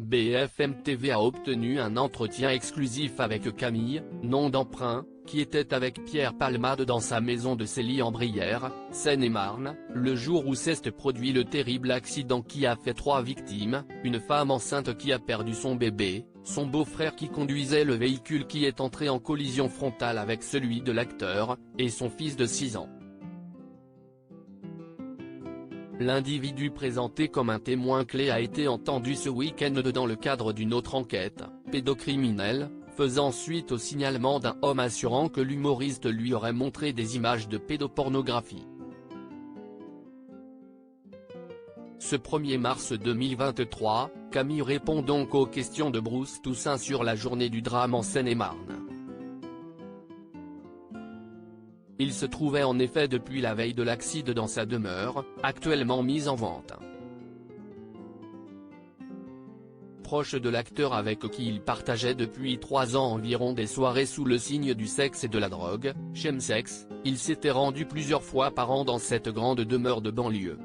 BFM TV a obtenu un entretien exclusif avec Camille, nom d'emprunt, qui était avec Pierre Palmade dans sa maison de Célie-en-Brière, Seine-et-Marne, le jour où s'est produit le terrible accident qui a fait 3 victimes, une femme enceinte qui a perdu son bébé, son beau-frère qui conduisait le véhicule qui est entré en collision frontale avec celui de l'acteur, et son fils de 6 ans. L'individu présenté comme un témoin clé a été entendu ce week-end dans le cadre d'une autre enquête, pédocriminelle, faisant suite au signalement d'un homme assurant que l'humoriste lui aurait montré des images de pédopornographie. Ce 1er mars 2023, Camille répond donc aux questions de Bruce Toussaint sur la journée du drame en Seine-et-Marne. Il se trouvait en effet depuis la veille de l'accident dans sa demeure, actuellement mise en vente. Proche de l'acteur avec qui il partageait depuis 3 ans environ des soirées sous le signe du sexe et de la drogue, chemsex, il s'était rendu plusieurs fois par an dans cette grande demeure de banlieue.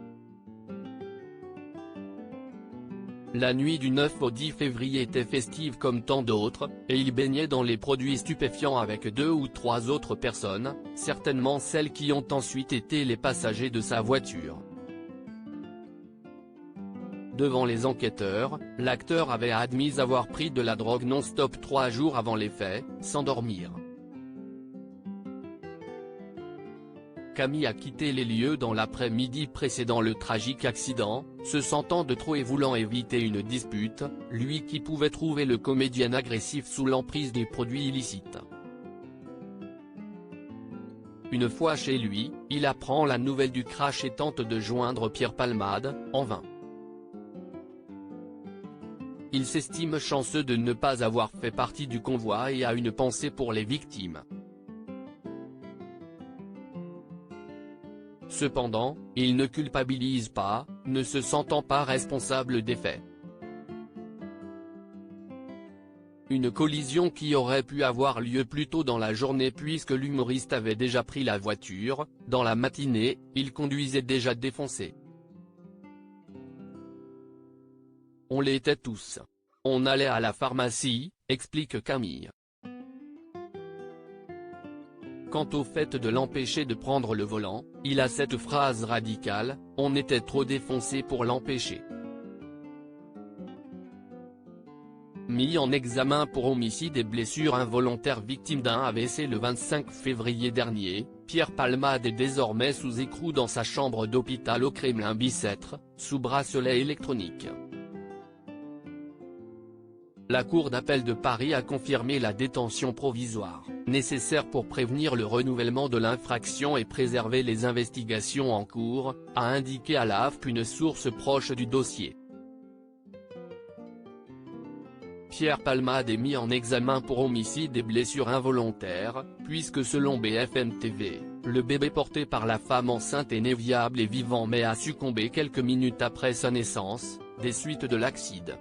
La nuit du 9 au 10 février était festive comme tant d'autres, et il baignait dans les produits stupéfiants avec 2 ou 3 autres personnes, certainement celles qui ont ensuite été les passagers de sa voiture. Devant les enquêteurs, l'acteur avait admis avoir pris de la drogue non-stop 3 jours avant les faits, sans dormir. Camille a quitté les lieux dans l'après-midi précédant le tragique accident, se sentant de trop et voulant éviter une dispute, lui qui pouvait trouver le comédien agressif sous l'emprise des produits illicites. Une fois chez lui, il apprend la nouvelle du crash et tente de joindre Pierre Palmade, en vain. Il s'estime chanceux de ne pas avoir fait partie du convoi et a une pensée pour les victimes. Cependant, il ne culpabilise pas, ne se sentant pas responsable des faits. Une collision qui aurait pu avoir lieu plus tôt dans la journée puisque l'humoriste avait déjà pris la voiture, dans la matinée, il conduisait déjà défoncé. On l'était tous. On allait à la pharmacie, explique Camille. Quant au fait de l'empêcher de prendre le volant, il a cette phrase radicale, on était trop défoncé pour l'empêcher. Mis en examen pour homicide et blessure involontaire victime d'un AVC le 25 février dernier, Pierre Palmade est désormais sous écrou dans sa chambre d'hôpital au Kremlin-Bicêtre, sous bracelet électronique. La Cour d'appel de Paris a confirmé la détention provisoire, nécessaire pour prévenir le renouvellement de l'infraction et préserver les investigations en cours, a indiqué à l'AFP une source proche du dossier. Pierre Palmade est mis en examen pour homicide et blessure involontaire, puisque selon BFM TV, le bébé porté par la femme enceinte est né viable et vivant mais a succombé quelques minutes après sa naissance, des suites de l'accident.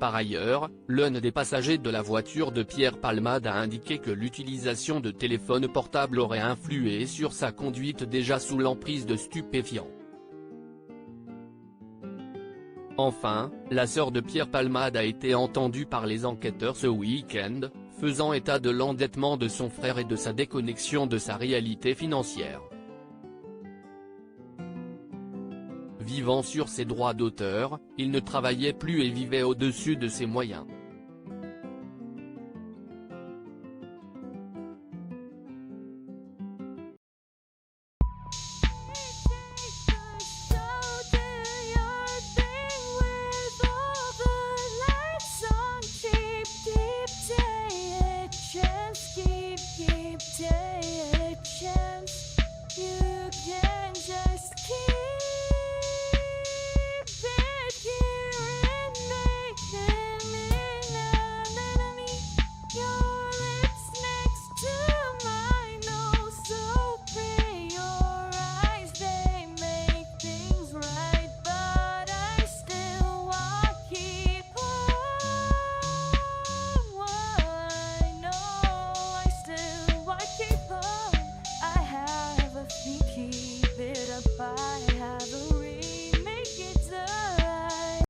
Par ailleurs, l'un des passagers de la voiture de Pierre Palmade a indiqué que l'utilisation de téléphone portable aurait influé sur sa conduite déjà sous l'emprise de stupéfiants. Enfin, la sœur de Pierre Palmade a été entendue par les enquêteurs ce week-end, faisant état de l'endettement de son frère et de sa déconnexion de sa réalité financière. Vivant sur ses droits d'auteur, il ne travaillait plus et vivait au-dessus de ses moyens. Keep